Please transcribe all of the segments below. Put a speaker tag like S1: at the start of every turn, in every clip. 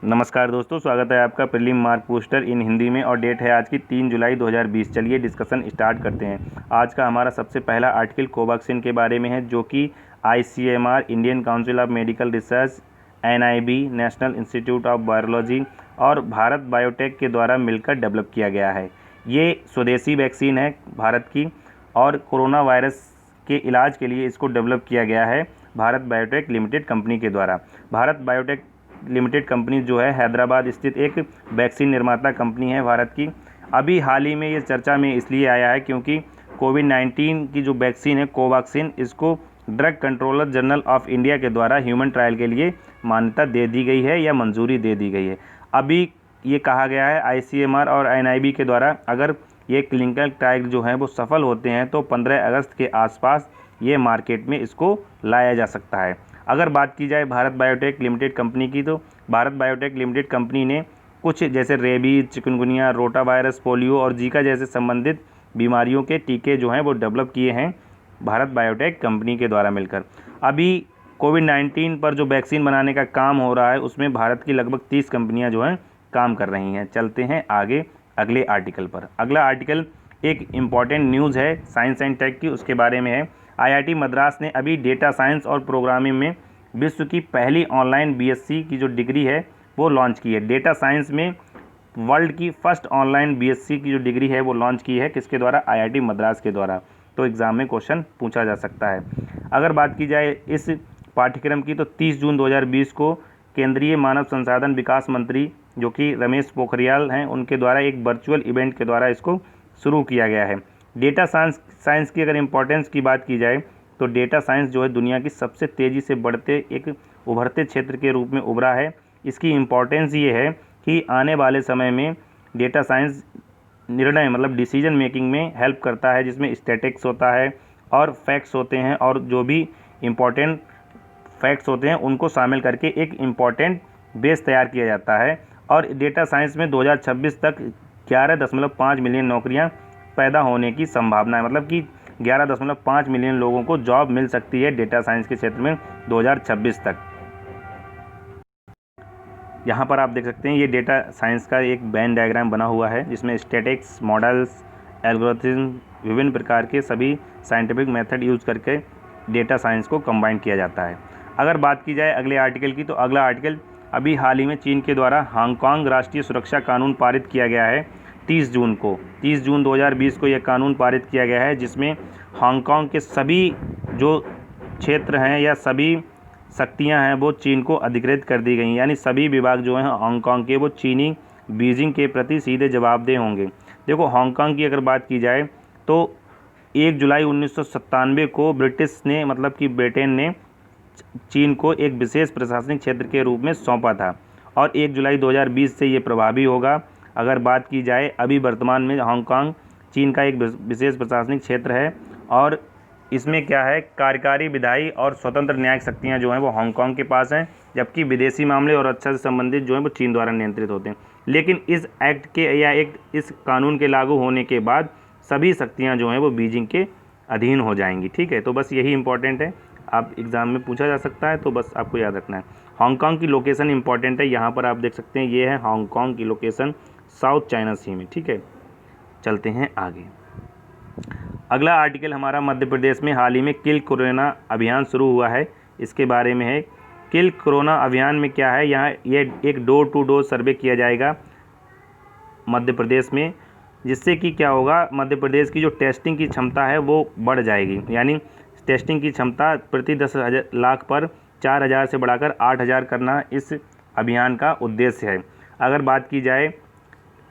S1: नमस्कार दोस्तों, स्वागत है आपका प्रीलिम मार्क पोस्टर इन हिंदी में और डेट है आज की 3 जुलाई 2020। चलिए डिस्कशन स्टार्ट करते हैं। आज का हमारा सबसे पहला आर्टिकल कोवैक्सीन के बारे में है, जो कि ICMR Indian council of medical research, NIB national institute of virology और भारत बायोटेक के द्वारा मिलकर डेवलप किया गया है। ये स्वदेशी वैक्सीन है भारत की और कोरोना वायरस के इलाज के लिए इसको डेवलप किया गया है भारत बायोटेक लिमिटेड कंपनी के द्वारा। भारत बायोटेक लिमिटेड कंपनी जो है हैदराबाद स्थित एक वैक्सीन निर्माता कंपनी है भारत की। अभी हाल ही में ये चर्चा में इसलिए आया है क्योंकि कोविड-19 की जो वैक्सीन है कोवैक्सीन, इसको drug controller general of India के द्वारा ह्यूमन ट्रायल के लिए मान्यता दे दी गई है या मंजूरी दे दी गई है। अभी ये कहा गया है ICMR और NIB के द्वारा, अगर ये क्लिनिकल ट्रायल जो हैं वो सफल होते हैं तो 15 अगस्त के आसपास ये मार्केट में इसको लाया जा सकता है। अगर बात की जाए भारत बायोटेक लिमिटेड कंपनी की, तो भारत बायोटेक लिमिटेड कंपनी ने कुछ जैसे rabies, chikungunya, rota virus, polio और जीका जैसे संबंधित बीमारियों के टीके जो हैं वो डेवलप किए हैं भारत बायोटेक कंपनी के द्वारा मिलकर। अभी कोविड-19 पर जो वैक्सीन बनाने का काम हो रहा है उसमें भारत की लगभग 30 कंपनियां जो हैं काम कर रही हैं। चलते हैं आगे अगले आर्टिकल पर। अगला आर्टिकल एक इम्पॉर्टेंट न्यूज़ है साइंस एंड टेक की, उसके बारे में है। IIT मद्रास ने अभी डेटा साइंस और प्रोग्रामिंग में विश्व की पहली ऑनलाइन BSc की जो डिग्री है वो लॉन्च की है। डेटा साइंस में वर्ल्ड की फर्स्ट ऑनलाइन BSc की जो डिग्री है वो लॉन्च की है, किसके द्वारा? IIT मद्रास के द्वारा। तो एग्ज़ाम में क्वेश्चन पूछा जा सकता है। अगर बात की जाए इस पाठ्यक्रम की, तो 30 जून 2020 को केंद्रीय मानव संसाधन विकास मंत्री जो कि रमेश पोखरियाल हैं, उनके द्वारा एक वर्चुअल इवेंट के द्वारा इसको शुरू किया गया है। डेटा साइंस की अगर इम्पोर्टेंस की बात की जाए तो डेटा साइंस जो है दुनिया की सबसे तेज़ी से बढ़ते एक उभरते क्षेत्र के रूप में उभरा है। इसकी इम्पोर्टेंस ये है कि आने वाले समय में डेटा साइंस निर्णय मतलब डिसीजन मेकिंग में हेल्प करता है, जिसमें स्टैटिक्स होता है और फैक्ट्स होते हैं, और जो भी इम्पोर्टेंट फैक्ट्स होते हैं उनको शामिल करके एक इम्पॉर्टेंट बेस तैयार किया जाता है। और डेटा साइंस में 2026 तक 11.5 मिलियन नौकरियां पैदा होने की संभावना है, मतलब कि 11.5 मिलियन लोगों को जॉब मिल सकती है डेटा साइंस के क्षेत्र में 2026 तक। यहाँ पर आप देख सकते हैं ये डेटा साइंस का एक वेन डायग्राम बना हुआ है, जिसमें स्टैटिक्स, मॉडल्स, एल्गोरिथम, विभिन्न प्रकार के सभी साइंटिफिक मेथड यूज़ करके डेटा साइंस को कंबाइन किया जाता है। अगर बात की जाए अगले आर्टिकल की, तो अगला आर्टिकल अभी हाल ही में चीन के द्वारा हांगकांग राष्ट्रीय सुरक्षा कानून पारित किया गया है 30 जून 2020 को यह कानून पारित किया गया है, जिसमें हांगकांग के सभी जो क्षेत्र हैं या सभी शक्तियां हैं वो चीन को अधिकृत कर दी गई, यानी सभी विभाग जो हैं हांगकांग के वो चीनी बीजिंग के प्रति सीधे जवाबदेह होंगे। देखो, हांगकांग की अगर बात की जाए तो 1 जुलाई 1997 को ब्रिटिश ने मतलब कि ब्रिटेन ने चीन को एक विशेष प्रशासनिक क्षेत्र के रूप में सौंपा था और 1 जुलाई 2020 से ये प्रभावी होगा। अगर बात की जाए अभी वर्तमान में हांगकांग चीन का एक विशेष प्रशासनिक क्षेत्र है और इसमें क्या है, कार्यकारी, विधायी और स्वतंत्र न्यायिक शक्तियां जो हैं वो हांगकांग के पास हैं, जबकि विदेशी मामले और रक्षा से संबंधित जो हैं वो चीन द्वारा नियंत्रित होते हैं। लेकिन इस एक्ट के या इस कानून के लागू होने के बाद सभी शक्तियाँ जो हैं वो बीजिंग के अधीन हो जाएंगी। ठीक है, तो बस यही इंपॉर्टेंट है, आप एग्ज़ाम में पूछा जा सकता है, तो बस आपको याद रखना है। हांगकांग की लोकेशन इंपॉर्टेंट है, यहाँ पर आप देख सकते हैं ये है हांगकांग की लोकेशन साउथ चाइना सी में। ठीक है, चलते हैं आगे। अगला आर्टिकल हमारा मध्य प्रदेश में हाल ही में किल कोरोना अभियान शुरू हुआ है, इसके बारे में है। किल कोरोना अभियान में क्या है, यहाँ ये एक डोर टू डोर सर्वे किया जाएगा मध्य प्रदेश में, जिससे कि क्या होगा, मध्य प्रदेश की जो टेस्टिंग की क्षमता है वो बढ़ जाएगी। यानी टेस्टिंग की क्षमता प्रति 10 लाख पर 4,000 से बढ़ाकर 8,000 करना इस अभियान का उद्देश्य है। अगर बात की जाए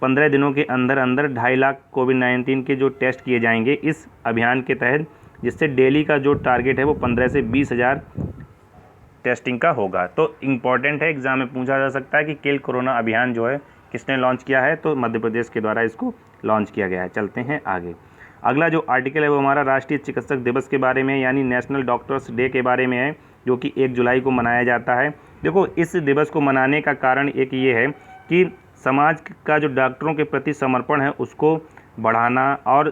S1: 15 दिनों के अंदर अंदर 2.5 लाख कोविड-19 के जो टेस्ट किए जाएंगे इस अभियान के तहत, जिससे डेली का जो टारगेट है वो 15 से 20,000 टेस्टिंग का होगा। तो इम्पॉर्टेंट है, एग्जाम में पूछा जा सकता है कि किल कोरोना अभियान जो है किसने लॉन्च किया है, तो मध्य प्रदेश के द्वारा इसको लॉन्च किया गया है। चलते हैं आगे। अगला जो आर्टिकल है वो हमारा राष्ट्रीय चिकित्सक दिवस के बारे में यानी नेशनल डॉक्टर्स डे के बारे में है, जो कि 1 जुलाई को मनाया जाता है। देखो, इस दिवस को मनाने का कारण एक ये है कि समाज का जो डॉक्टरों के प्रति समर्पण है उसको बढ़ाना और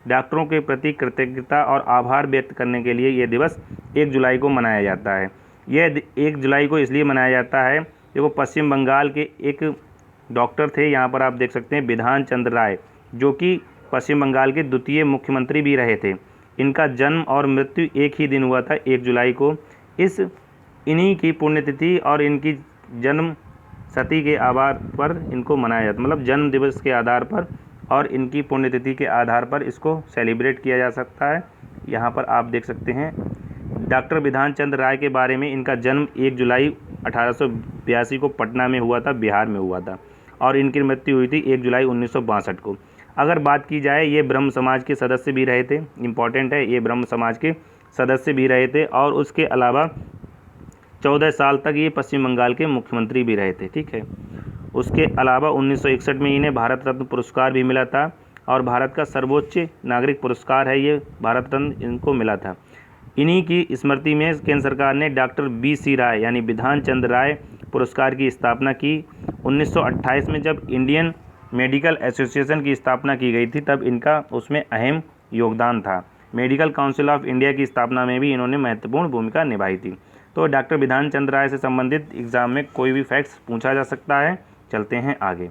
S1: डॉक्टरों के प्रति कृतज्ञता और आभार व्यक्त करने के लिए ये दिवस 1 जुलाई को मनाया जाता है। यह 1 जुलाई को इसलिए मनाया जाता है देखो पश्चिम बंगाल के एक डॉक्टर थे, यहाँ पर आप देख सकते हैं बिधान चंद्र राय, जो कि पश्चिम बंगाल के द्वितीय मुख्यमंत्री भी रहे थे। इनका जन्म और मृत्यु एक ही दिन हुआ था, 1 जुलाई को। इन्हीं की पुण्यतिथि और इनकी जन्म शती के आधार पर इनको मनाया जाता, मतलब जन्म दिवस के आधार पर और इनकी पुण्यतिथि के आधार पर इसको सेलिब्रेट किया जा सकता है। यहाँ पर आप देख सकते हैं डॉक्टर बिधान चंद्र राय के बारे में। इनका जन्म 1 जुलाई 1882 को पटना में हुआ था, बिहार में हुआ था, और इनकी मृत्यु हुई थी 1 जुलाई 1962 को। अगर बात की जाए, ये ब्रह्म समाज के सदस्य भी रहे थे, इम्पॉर्टेंट है, ये ब्रह्म समाज के सदस्य भी रहे थे, और उसके अलावा 14 साल तक ये पश्चिम बंगाल के मुख्यमंत्री भी रहे थे, ठीक है। उसके अलावा 1961 में इन्हें भारत रत्न पुरस्कार भी मिला था, और भारत का सर्वोच्च नागरिक पुरस्कार है ये भारत रत्न, इनको मिला था। इन्हीं की स्मृति में केंद्र सरकार ने डॉक्टर BC राय यानी बिधान चंद्र राय पुरस्कार की स्थापना की। 1928 में जब इंडियन मेडिकल एसोसिएशन की स्थापना की गई थी, तब इनका उसमें अहम योगदान था। मेडिकल काउंसिल ऑफ इंडिया की स्थापना में भी इन्होंने महत्वपूर्ण भूमिका निभाई थी। तो डॉक्टर बिधान चंद्र राय से संबंधित एग्जाम में कोई भी फैक्ट्स पूछा जा सकता है। चलते हैं आगे।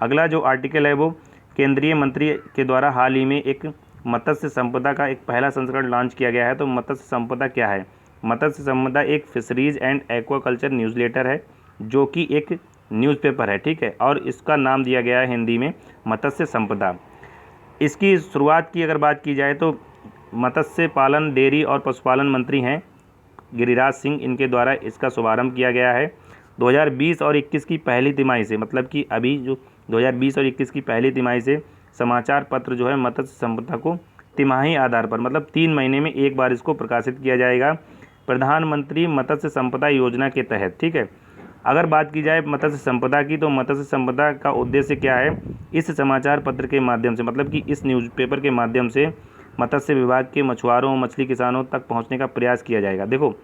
S1: अगला जो आर्टिकल है वो केंद्रीय मंत्री के द्वारा हाल ही में एक मत्स्य संपदा का एक पहला संस्करण लॉन्च किया गया है। तो मत्स्य संपदा क्या है? मत्स्य संपदा एक फिशरीज एंड एक्वाकल्चर न्यूज़लेटर है, जो कि एक न्यूज़पेपर है, ठीक है, और इसका नाम दिया गया है हिंदी में मत्स्य संपदा। इसकी शुरुआत की अगर बात की जाए तो मत्स्य पालन, डेयरी और पशुपालन मंत्री हैं गिरिराज सिंह, इनके द्वारा इसका शुभारंभ किया गया है। 2020 और 21 की पहली तिमाही से, मतलब कि अभी जो 2020 और 21 की पहली तिमाही से समाचार पत्र जो है मत्स्य संपदा को तिमाही आधार पर, मतलब 3 महीने में एक बार इसको प्रकाशित किया जाएगा प्रधानमंत्री मत्स्य संपदा योजना के तहत, ठीक है। अगर बात की जाए मत्स्य संपदा की, तो मत्स्य संपदा का उद्देश्य क्या है? इस समाचार पत्र के माध्यम से, मतलब कि इस न्यूज़पेपर के माध्यम से मत्स्य विभाग के मछुआरों, मछली किसानों तक पहुंचने का प्रयास किया जाएगा। देखो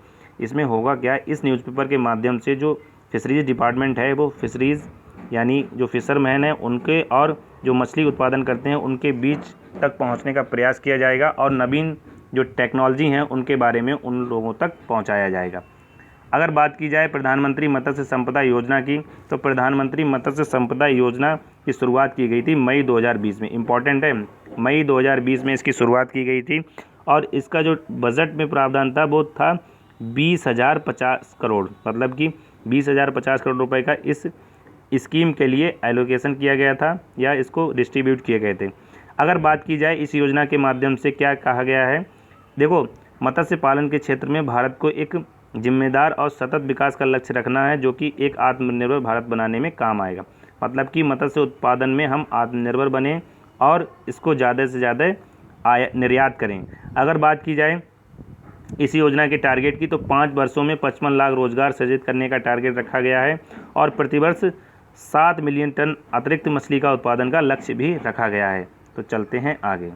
S1: इसमें होगा क्या, इस न्यूज़पेपर के माध्यम से जो फिशरीज डिपार्टमेंट है वो फिशरीज़ यानी जो फिशरमैन है उनके और जो मछली उत्पादन करते हैं उनके बीच तक पहुंचने का प्रयास किया जाएगा, और नवीन जो टेक्नोलॉजी हैं उनके बारे में उन लोगों तक पहुंचाया जाएगा। अगर बात की जाए प्रधानमंत्री मत्स्य संपदा योजना की, तो प्रधानमंत्री मत्स्य संपदा योजना की शुरुआत की गई थी मई 2020 में। इम्पॉर्टेंट है, मई 2020 में इसकी शुरुआत की गई थी, और इसका जो बजट में प्रावधान था वो था 20,050 करोड़, मतलब कि 20,050 करोड़ रुपए का इस स्कीम के लिए एलोकेशन किया गया था, या इसको डिस्ट्रीब्यूट किए गए थे। अगर बात की जाए इस योजना के माध्यम से क्या कहा गया है, देखो मत्स्य पालन के क्षेत्र में भारत को एक जिम्मेदार और सतत विकास का लक्ष्य रखना है, जो कि एक आत्मनिर्भर भारत बनाने में काम आएगा। मतलब कि मत्स्य उत्पादन में हम आत्मनिर्भर बने और इसको ज़्यादा से ज़्यादा निर्यात करें। अगर बात की जाए इस योजना के टारगेट की, तो 5 वर्षों में 55 लाख रोजगार सृजित करने का टारगेट रखा गया है, और प्रतिवर्ष 7 मिलियन टन अतिरिक्त मछली का उत्पादन का लक्ष्य भी रखा गया है। तो चलते हैं आगे।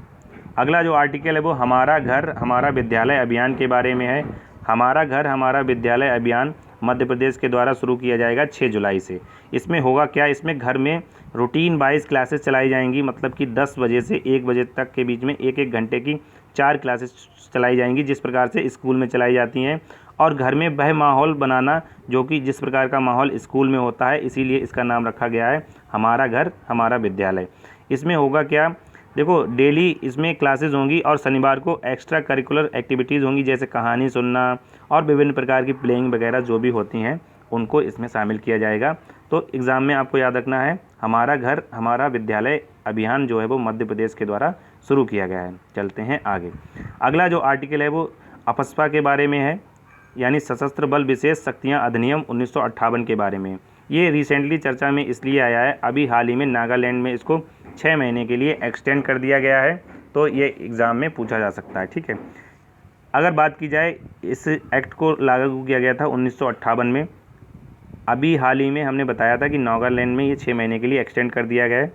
S1: अगला जो आर्टिकल है वो हमारा घर हमारा विद्यालय अभियान के बारे में है। हमारा घर हमारा विद्यालय अभियान मध्य प्रदेश के द्वारा शुरू किया जाएगा 6 जुलाई से। इसमें होगा क्या, इसमें घर में रूटीन वाइज क्लासेस चलाई जाएंगी, मतलब कि 10 बजे से 1 बजे तक के बीच में 1-1 घंटे की 4 क्लासेस चलाई जाएंगी, जिस प्रकार से स्कूल में चलाई जाती हैं। और घर में वह माहौल बनाना जो कि जिस प्रकार का माहौल स्कूल में होता है, इसीलिए इसका नाम रखा गया है हमारा घर हमारा विद्यालय। इसमें होगा क्या, देखो डेली इसमें क्लासेस होंगी, और शनिवार को एक्स्ट्रा करिकुलर एक्टिविटीज़ होंगी, जैसे कहानी सुनना और विभिन्न प्रकार की प्लेइंग वगैरह जो भी होती हैं उनको इसमें शामिल किया जाएगा। तो एग्ज़ाम में आपको याद रखना है हमारा घर हमारा विद्यालय अभियान जो है वो मध्य प्रदेश के द्वारा शुरू किया गया है। चलते हैं आगे। अगला जो आर्टिकल है वो अफस्पा के बारे में है, यानी सशस्त्र बल विशेष शक्तियाँ अधिनियम 1958 के बारे में। ये रिसेंटली चर्चा में इसलिए आया है, अभी हाल ही में नागालैंड में इसको 6 महीने के लिए एक्सटेंड कर दिया गया है, तो ये एग्ज़ाम में पूछा जा सकता है, ठीक है। अगर बात की जाए, इस एक्ट को लागू किया गया था 1958 में। अभी हाल ही में हमने बताया था कि नागालैंड में ये 6 महीने के लिए एक्सटेंड कर दिया गया है।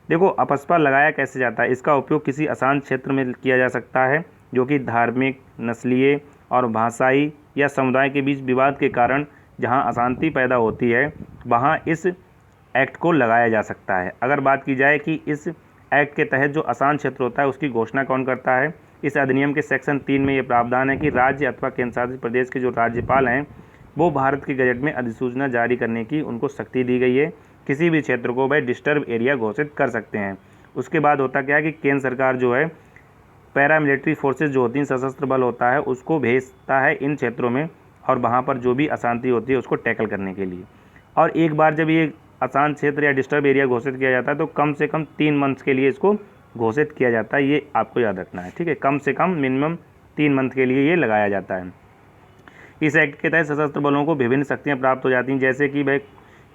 S1: देखो अफस्पा लगाया कैसे जाता है, इसका उपयोग किसी आसान क्षेत्र में किया जा सकता है जो कि धार्मिक, नस्लीय और भाषाई या समुदाय के बीच विवाद के कारण जहां अशांति पैदा होती है, वहां इस एक्ट को लगाया जा सकता है। अगर बात की जाए कि इस एक्ट के तहत जो अशांत क्षेत्र होता है उसकी घोषणा कौन करता है, इस अधिनियम के सेक्शन 3 में ये प्रावधान है कि राज्य अथवा केंद्र शासित प्रदेश के जो राज्यपाल हैं वो भारत के गजट में अधिसूचना जारी करने की उनको शक्ति दी गई है। किसी भी क्षेत्र को वह डिस्टर्ब एरिया घोषित कर सकते हैं। उसके बाद होता क्या है कि केंद्र सरकार जो है पैरामिलिट्री फोर्सेज जो होती हैं, सशस्त्र बल होता है, उसको भेजता है इन क्षेत्रों में और वहाँ पर जो भी अशांति होती है उसको टैकल करने के लिए। और एक बार जब ये अशांत क्षेत्र या डिस्टर्ब एरिया घोषित किया जाता है तो कम से कम 3 मंथ्स के लिए इसको घोषित किया जाता है। ये आपको याद रखना है, ठीक है। कम से कम मिनिमम 3 मंथ के लिए ये लगाया जाता है। इस एक्ट के तहत सशस्त्र बलों को विभिन्न शक्तियाँ प्राप्त हो जाती हैं, जैसे कि वह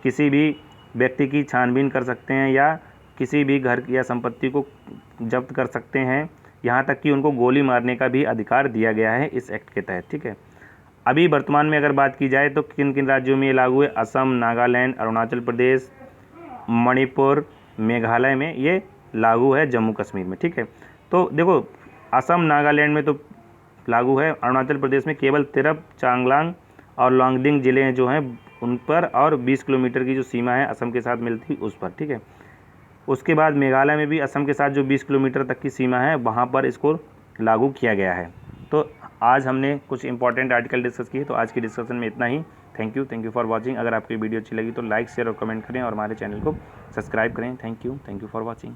S1: किसी भी व्यक्ति की छानबीन कर सकते हैं या किसी भी घर या संपत्ति को जब्त कर सकते हैं, यहाँ तक कि उनको गोली मारने का भी अधिकार दिया गया है इस एक्ट के तहत, ठीक है। अभी वर्तमान में अगर बात की जाए तो किन किन राज्यों में ये लागू है? असम, नागालैंड, अरुणाचल प्रदेश, मणिपुर, मेघालय में ये लागू है, जम्मू कश्मीर में, ठीक है। तो देखो असम, नागालैंड में तो लागू है, अरुणाचल प्रदेश में केवल तिरप, चांगलांग और लोंगडिंग ज़िले जो हैं उन पर, और 20 किलोमीटर की जो सीमा है असम के साथ मिलती उस पर, ठीक है। उसके बाद मेघालय में भी असम के साथ जो 20 किलोमीटर तक की सीमा है वहाँ पर इसको लागू किया गया है। तो आज हमने कुछ इंपॉर्टेंट आर्टिकल डिस्कस किए, तो आज की डिस्कशन में इतना ही। Thank you for watching. अगर आपको वीडियो अच्छी लगी तो लाइक, शेयर और कमेंट करें और हमारे चैनल को सब्सक्राइब करें। Thank you for watching.